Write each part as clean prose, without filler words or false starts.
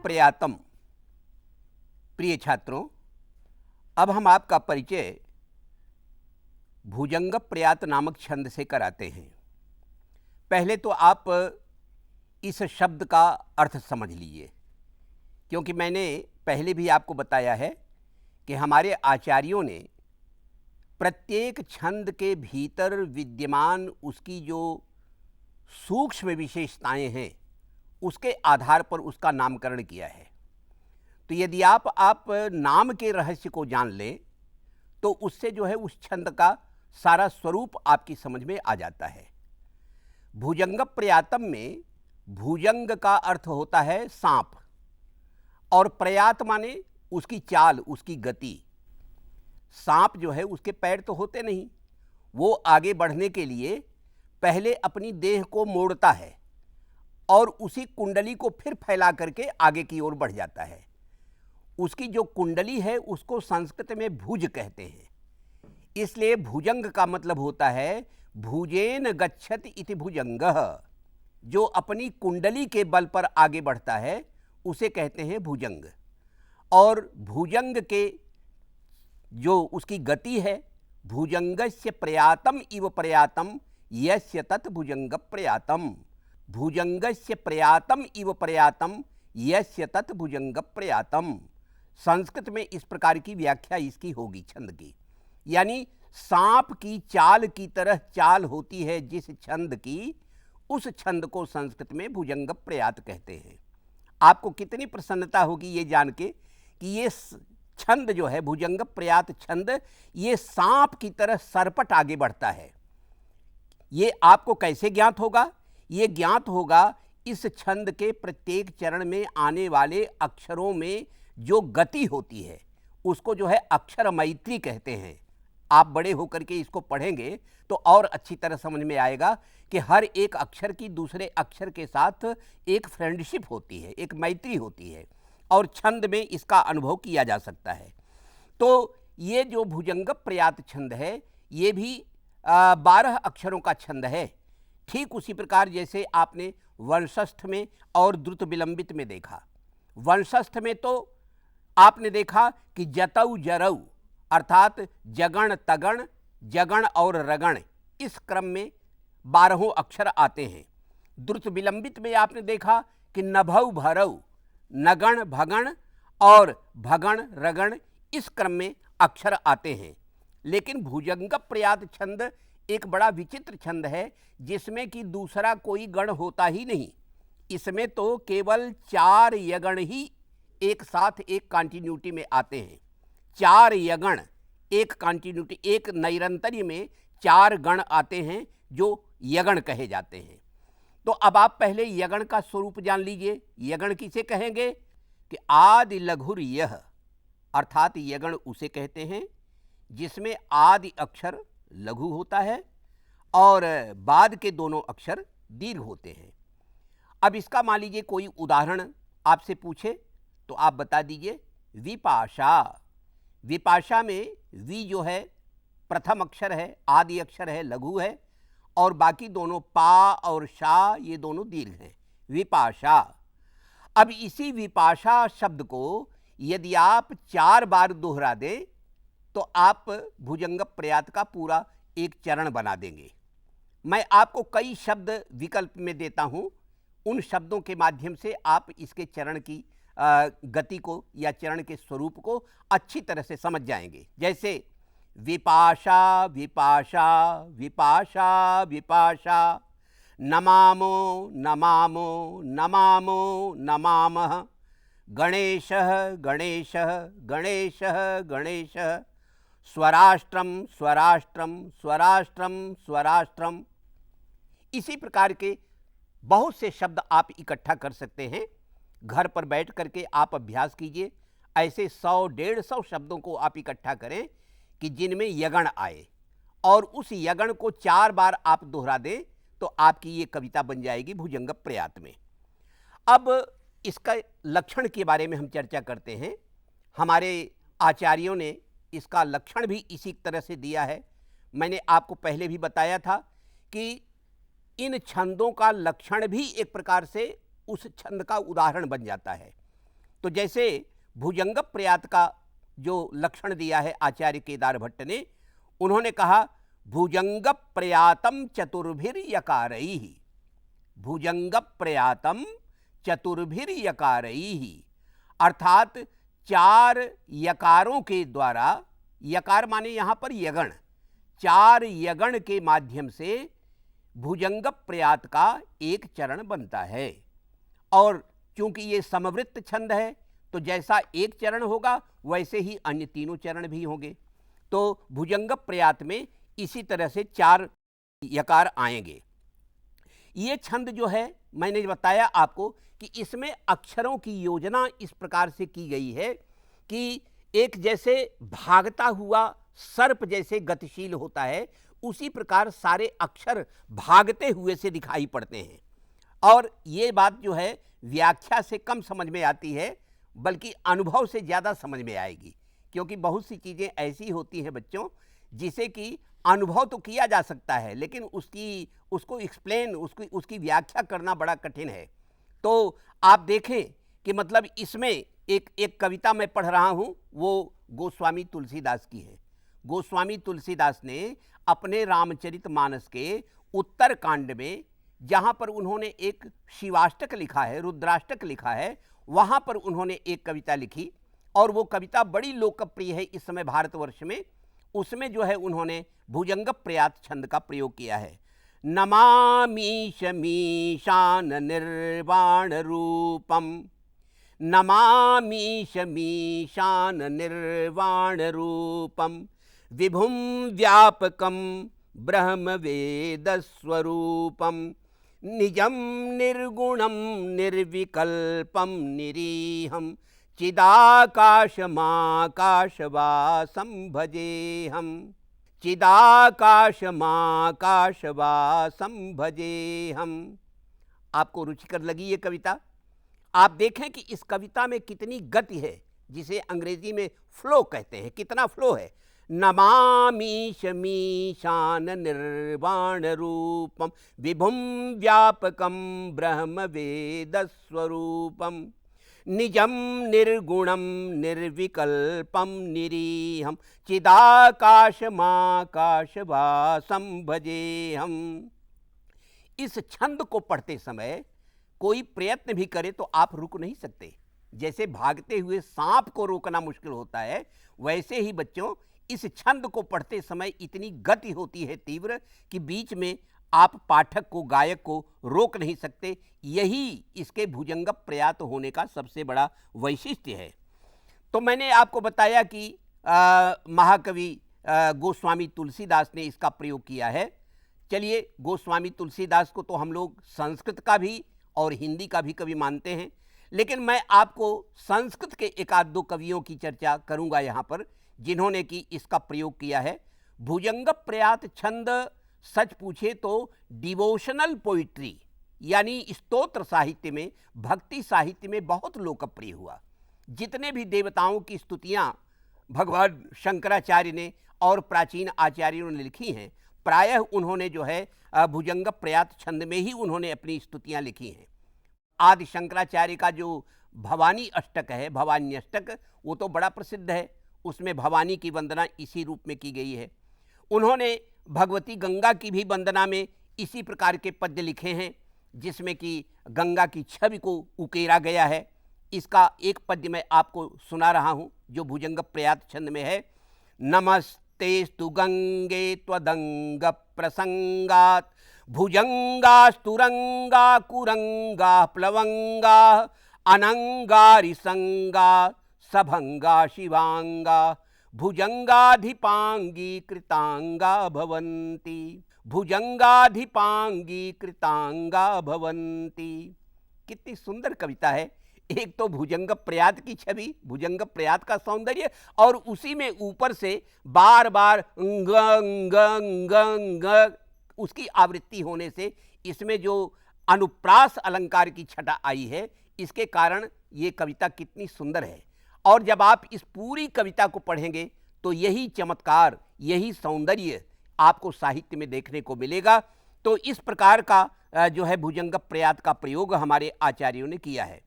प्रयातम। प्रिय छात्रों, अब हम आपका परिचय भुजंग प्रयात नामक छंद से कराते हैं। पहले तो आप इस शब्द का अर्थ समझ लीजिए, क्योंकि मैंने पहले भी आपको बताया है कि हमारे आचार्यों ने प्रत्येक छंद के भीतर विद्यमान उसकी जो सूक्ष्म विशेषताएं हैं उसके आधार पर उसका नामकरण किया है। तो यदि आप नाम के रहस्य को जान लें तो उससे जो है उस छंद का सारा स्वरूप आपकी समझ में आ जाता है। भुजंग प्रयातम में भुजंग का अर्थ होता है सांप, और प्रयात माने उसकी चाल, उसकी गति। सांप जो है उसके पैर तो होते नहीं, वो आगे बढ़ने के लिए पहले अपनी देह को मोड़ता है और उसी कुंडली को फिर फैला करके आगे की ओर बढ़ जाता है। उसकी जो कुंडली है उसको संस्कृत में भुज कहते हैं, इसलिए भुजंग का मतलब होता है भुजेन गच्छति इति भुजंगः। जो अपनी कुंडली के बल पर आगे बढ़ता है उसे कहते हैं भुजंग। और भुजंग के जो उसकी गति है, भुजंगस्य प्रयातम इव प्रयातम यस्य तत् भुजंग प्रयातम। भुजंगस्य प्रयातम इव प्रयातम यस्य तत् भुजंग प्रयातम। संस्कृत में इस प्रकार की व्याख्या इसकी होगी छंद की, यानी सांप की चाल की तरह चाल होती है जिस छंद की, उस छंद को संस्कृत में भुजंग प्रयात कहते हैं। आपको कितनी प्रसन्नता होगी ये जान के कि ये छंद जो है भुजंग प्रयात छंद, ये सांप की तरह सरपट आगे बढ़ता है। ये आपको कैसे ज्ञात होगा? ये ज्ञात होगा इस छंद के प्रत्येक चरण में आने वाले अक्षरों में जो गति होती है उसको जो है अक्षर मैत्री कहते हैं। आप बड़े होकर के इसको पढ़ेंगे तो और अच्छी तरह समझ में आएगा कि हर एक अक्षर की दूसरे अक्षर के साथ एक फ्रेंडशिप होती है, एक मैत्री होती है, और छंद में इसका अनुभव किया जा सकता है। तो ये जो भुजंग प्रयात छंद है ये भी 12 अक्षरों का छंद है। ठीक उसी प्रकार जैसे आपने वंशस्थ में और द्रुत विलंबित में देखा। वंशस्थ में तो आपने देखा कि जतऊ जरऊ अर्थात जगण तगण, जगण और रगण, इस क्रम में 12 अक्षर आते हैं। द्रुत विलंबित में आपने देखा कि नभऊ भरऊ, नगण भगण और भगण रगण, इस क्रम में अक्षर आते हैं। लेकिन भुजंग प्रयात छंद एक बड़ा विचित्र छंद है जिसमें कि दूसरा कोई गण होता ही नहीं। इसमें तो केवल 4 यगण ही एक साथ एक कॉन्टिन्यूटी में आते हैं। 4 यगण एक कॉन्टिन्यूटी, एक नैरंतर्य में 4 गण आते हैं जो यगण कहे जाते हैं। तो अब आप पहले यगण का स्वरूप जान लीजिए। यगण किसे कहेंगे कि आदि लघुर यह, अर्थात यगण उसे कहते हैं जिसमें आदि अक्षर लघु होता है और बाद के दोनों अक्षर दीर्घ होते हैं। अब इसका मान लीजिए कोई उदाहरण आपसे पूछे तो आप बता दीजिए विपाशा। विपाशा में वी जो है प्रथम अक्षर है, आदि अक्षर है, लघु है, और बाकी दोनों पा और शा ये दोनों दीर्घ हैं। विपाशा। अब इसी विपाशा शब्द को यदि आप 4 बार दोहरा दें तो आप भुजंग प्रयात का पूरा एक चरण बना देंगे। मैं आपको कई शब्द विकल्प में देता हूं, उन शब्दों के माध्यम से आप इसके चरण की गति को या चरण के स्वरूप को अच्छी तरह से समझ जाएंगे। जैसे विपाशा विपाशा विपाशा विपाशा, नमामो नमामो नमामो नमामः, गणेशः गणेशः गणेशः गणेशः, स्वराष्ट्रम स्वराष्ट्रम स्वराष्ट्रम स्वराष्ट्रम। इसी प्रकार के बहुत से शब्द आप इकट्ठा कर सकते हैं। घर पर बैठ करके आप अभ्यास कीजिए। ऐसे 100-150 शब्दों को आप इकट्ठा करें कि जिनमें यगण आए, और उस यगण को 4 बार आप दोहरा दें तो आपकी ये कविता बन जाएगी भुजंग प्रयात में। अब इसका लक्षण के बारे में हम चर्चा करते हैं। हमारे आचार्यों ने इसका लक्षण भी इसी तरह से दिया है। मैंने आपको पहले भी बताया था कि इन छंदों का लक्षण भी एक प्रकार से उस छंद का उदाहरण बन जाता है। तो जैसे भुजंग प्रयात का जो लक्षण दिया है आचार्य केदार भट्ट ने, उन्होंने कहा भुजंग प्रयातम चतुर्भिर यकारैः, भुजंग प्रयातम चतुर्भिर यकारैः, अर्थात 4 यकारों के द्वारा, यकार माने यहाँ पर यगण, 4 यगण के माध्यम से भुजंग प्रयात का एक चरण बनता है। और चूंकि ये समवृत्त छंद है तो जैसा एक चरण होगा वैसे ही अन्य तीनों चरण भी होंगे। तो भुजंग प्रयात में इसी तरह से 4 यकार आएंगे। ये छंद जो है, मैंने बताया आपको कि इसमें अक्षरों की योजना इस प्रकार से की गई है कि एक जैसे भागता हुआ सर्प जैसे गतिशील होता है, उसी प्रकार सारे अक्षर भागते हुए से दिखाई पड़ते हैं। और ये बात जो है व्याख्या से कम समझ में आती है, बल्कि अनुभव से ज़्यादा समझ में आएगी, क्योंकि बहुत सी चीज़ें ऐसी होती हैं बच्चों जिसे कि अनुभव तो किया जा सकता है, लेकिन उसको एक्सप्लेन, उसकी व्याख्या करना बड़ा कठिन है। तो आप देखें कि मतलब इसमें एक कविता मैं पढ़ रहा हूँ, वो गोस्वामी तुलसीदास की है। गोस्वामी तुलसीदास ने अपने रामचरितमानस के उत्तर कांड में, जहाँ पर उन्होंने एक शिवाष्टक लिखा है, रुद्राष्टक लिखा है, वहाँ पर उन्होंने एक कविता लिखी और वो कविता बड़ी लोकप्रिय है इस समय भारतवर्ष में। उसमें जो है उन्होंने भुजंग प्रयात छंद का प्रयोग किया है। नमामीश मीशान निर्वाण रूपम, नमामीश मीशान निर्वाण रूपम, विभुम व्यापकम ब्रह्म वेद स्वरूपम, निजम निर्गुणम निर्विकल्पम निरीहम, चिदाकाशमाकाशवासं भजेहम, चिदाकाशमाकाशवासं भजेहम। आपको रुचिकर लगी ये कविता? आप देखें कि इस कविता में कितनी गति है, जिसे अंग्रेजी में फ्लो कहते हैं। कितना फ्लो है। नमामीश मीशान निर्वाण रूपम, विभुम व्यापकम ब्रह्म वेद स्वरूपम, निजम निर्गुणम निर्विकल्पम निरीहम, चिदाकाशमाकाशवासं भजेहम। इस छंद को पढ़ते समय कोई प्रयत्न भी करे तो आप रुक नहीं सकते। जैसे भागते हुए सांप को रोकना मुश्किल होता है, वैसे ही बच्चों इस छंद को पढ़ते समय इतनी गति होती है तीव्र कि बीच में आप पाठक को, गायक को रोक नहीं सकते। यही इसके भुजंग प्रयात होने का सबसे बड़ा वैशिष्ट्य है। तो मैंने आपको बताया कि महाकवि गोस्वामी तुलसीदास ने इसका प्रयोग किया है। चलिए, गोस्वामी तुलसीदास को तो हम लोग संस्कृत का भी और हिंदी का भी कवि मानते हैं, लेकिन मैं आपको संस्कृत के एक आध दो कवियों की चर्चा करूंगा यहाँ पर, जिन्होंने कि इसका प्रयोग किया है। भुजंग प्रयात छंद सच पूछे तो डिवोशनल पोइट्री यानी स्तोत्र साहित्य में, भक्ति साहित्य में बहुत लोकप्रिय हुआ। जितने भी देवताओं की स्तुतियाँ भगवान शंकराचार्य ने और प्राचीन आचार्यों ने लिखी हैं, प्रायः उन्होंने जो है भुजंग प्रयात छंद में ही उन्होंने अपनी स्तुतियाँ लिखी हैं। आदि शंकराचार्य का जो भवानी अष्टक है, भवानी अष्टक, वो तो बड़ा प्रसिद्ध है। उसमें भवानी की वंदना इसी रूप में की गई है। उन्होंने भगवती गंगा की भी वंदना में इसी प्रकार के पद्य लिखे हैं, जिसमें कि गंगा की छवि को उकेरा गया है। इसका एक पद्य मैं आपको सुना रहा हूँ, जो भुजंग प्रयात छंद में है। नमस्तेस्तु गंगे त्वदंग प्रसंगात, भुजंगास्तुरंगा कुरंगा प्लवंगा, अनंगारिसंगा सभंगा शिवांगा, भुजंगाधिपांगी कृतांगा भवन्ति, भुजंगाधिपांगी कृतांगा भवन्ति। कितनी सुंदर कविता है। एक तो भुजंग प्रयात की छवि, भुजंग प्रयात का सौंदर्य, और उसी में ऊपर से बार बार ग ग ग उसकी आवृत्ति होने से इसमें जो अनुप्रास अलंकार की छटा आई है, इसके कारण ये कविता कितनी सुंदर है। और जब आप इस पूरी कविता को पढ़ेंगे तो यही चमत्कार, यही सौंदर्य आपको साहित्य में देखने को मिलेगा। तो इस प्रकार का जो है भुजंग प्रयात का प्रयोग हमारे आचार्यों ने किया है।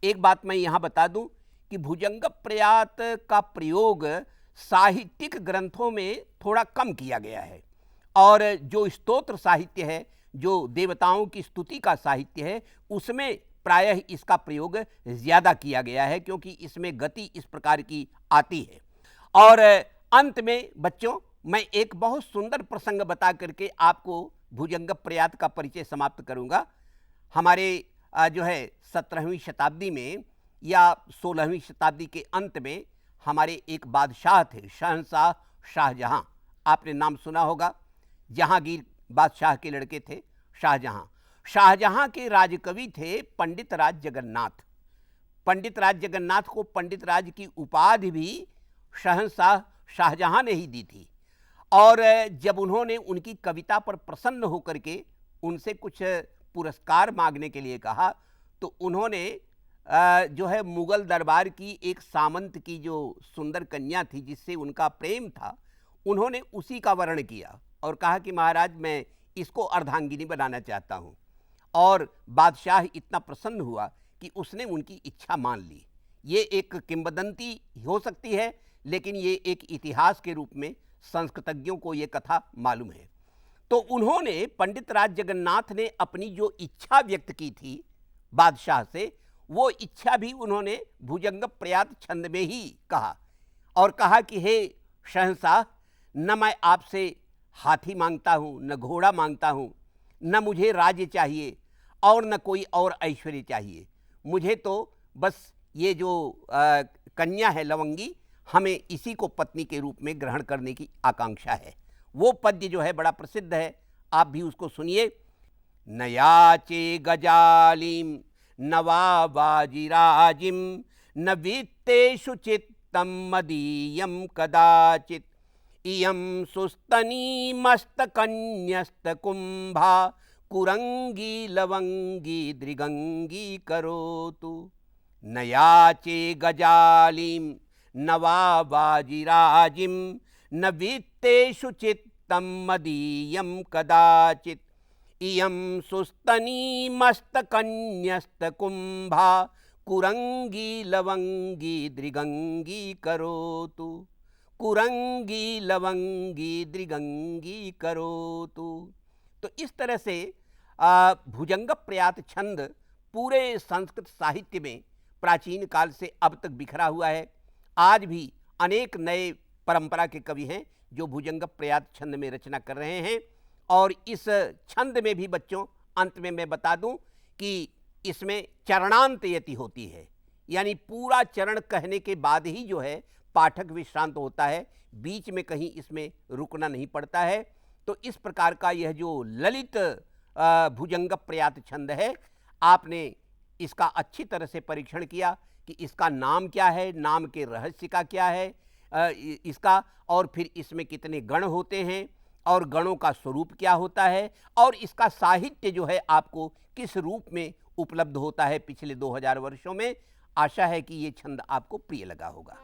एक बात मैं यहाँ बता दूं कि भुजंग प्रयात का प्रयोग साहित्यिक ग्रंथों में थोड़ा कम किया गया है और जो स्तोत्र साहित्य है, जो देवताओं की स्तुति का साहित्य है, उसमें प्रायः इसका प्रयोग ज़्यादा किया गया है, क्योंकि इसमें गति इस प्रकार की आती है। और अंत में बच्चों, मैं एक बहुत सुंदर प्रसंग बता करके आपको भुजंग प्रयात का परिचय समाप्त करूंगा। हमारे जो है 17वीं शताब्दी में या 16वीं शताब्दी के अंत में हमारे एक बादशाह थे, शहंशाह शाहजहां। आपने नाम सुना होगा, जहांगीर बादशाह के लड़के थे शाहजहां। शाहजहां के राजकवि थे पंडित राज जगन्नाथ। पंडित राज जगन्नाथ को पंडित राज की उपाधि भी शहंशाह शाहजहां ने ही दी थी। और जब उन्होंने उनकी कविता पर प्रसन्न होकर के उनसे कुछ पुरस्कार मांगने के लिए कहा, तो उन्होंने जो है मुगल दरबार की एक सामंत की जो सुंदर कन्या थी, जिससे उनका प्रेम था, उन्होंने उसी का वर्णन किया और कहा कि महाराज, मैं इसको अर्धांगिनी बनाना चाहता हूँ। और बादशाह इतना प्रसन्न हुआ कि उसने उनकी इच्छा मान ली। ये एक किंवदंती हो सकती है, लेकिन ये एक इतिहास के रूप में संस्कृतज्ञों को ये कथा मालूम है। तो उन्होंने, पंडित राज जगन्नाथ ने अपनी जो इच्छा व्यक्त की थी बादशाह से, वो इच्छा भी उन्होंने भुजंग प्रयात छंद में ही कहा और कहा कि हे शहंशाह, न मैं आपसे हाथी मांगता हूँ, न घोड़ा मांगता हूँ, न मुझे राज्य चाहिए और न कोई और ऐश्वर्य चाहिए। मुझे तो बस ये जो कन्या है लवंगी, हमें इसी को पत्नी के रूप में ग्रहण करने की आकांक्षा है। वो पद्य जो है बड़ा प्रसिद्ध है, आप भी उसको सुनिए। न याचे गजालीम न वा वाजिराजिम न वित्तेषु चित्तम मदीयम कदाचित इयं सुस्तनी मस्तकन्यस्त कुंभा कुरंगी लवंगी दृगंगी करोतु। न याचे गजालीम न वा वाजिराजिम न वित्तेषु चित्तम मदीयम कदाचित इयं सुस्तनी मस्तकन्यस्त कुंभा कुरंगी लवंगी दृगंगी करोतु। कुरंगी लवंगी दृगंगी करोतु। तो इस तरह से भुजंग प्रयात छंद पूरे संस्कृत साहित्य में प्राचीन काल से अब तक बिखरा हुआ है। आज भी अनेक नए परंपरा के कवि हैं जो भुजंग प्रयात छंद में रचना कर रहे हैं। और इस छंद में भी बच्चों, अंत में मैं बता दूं कि इसमें चरणांत यति होती है, यानी पूरा चरण कहने के बाद ही जो है पाठक विश्रांत होता है, बीच में कहीं इसमें रुकना नहीं पड़ता है। तो इस प्रकार का यह जो ललित भुजंग प्रयात छंद है, आपने इसका अच्छी तरह से परीक्षण किया कि इसका नाम क्या है, नाम के रहस्य का क्या है इसका, और फिर इसमें कितने गण होते हैं और गणों का स्वरूप क्या होता है, और इसका साहित्य जो है आपको किस रूप में उपलब्ध होता है पिछले 2000 वर्षों में। आशा है कि ये छंद आपको प्रिय लगा होगा।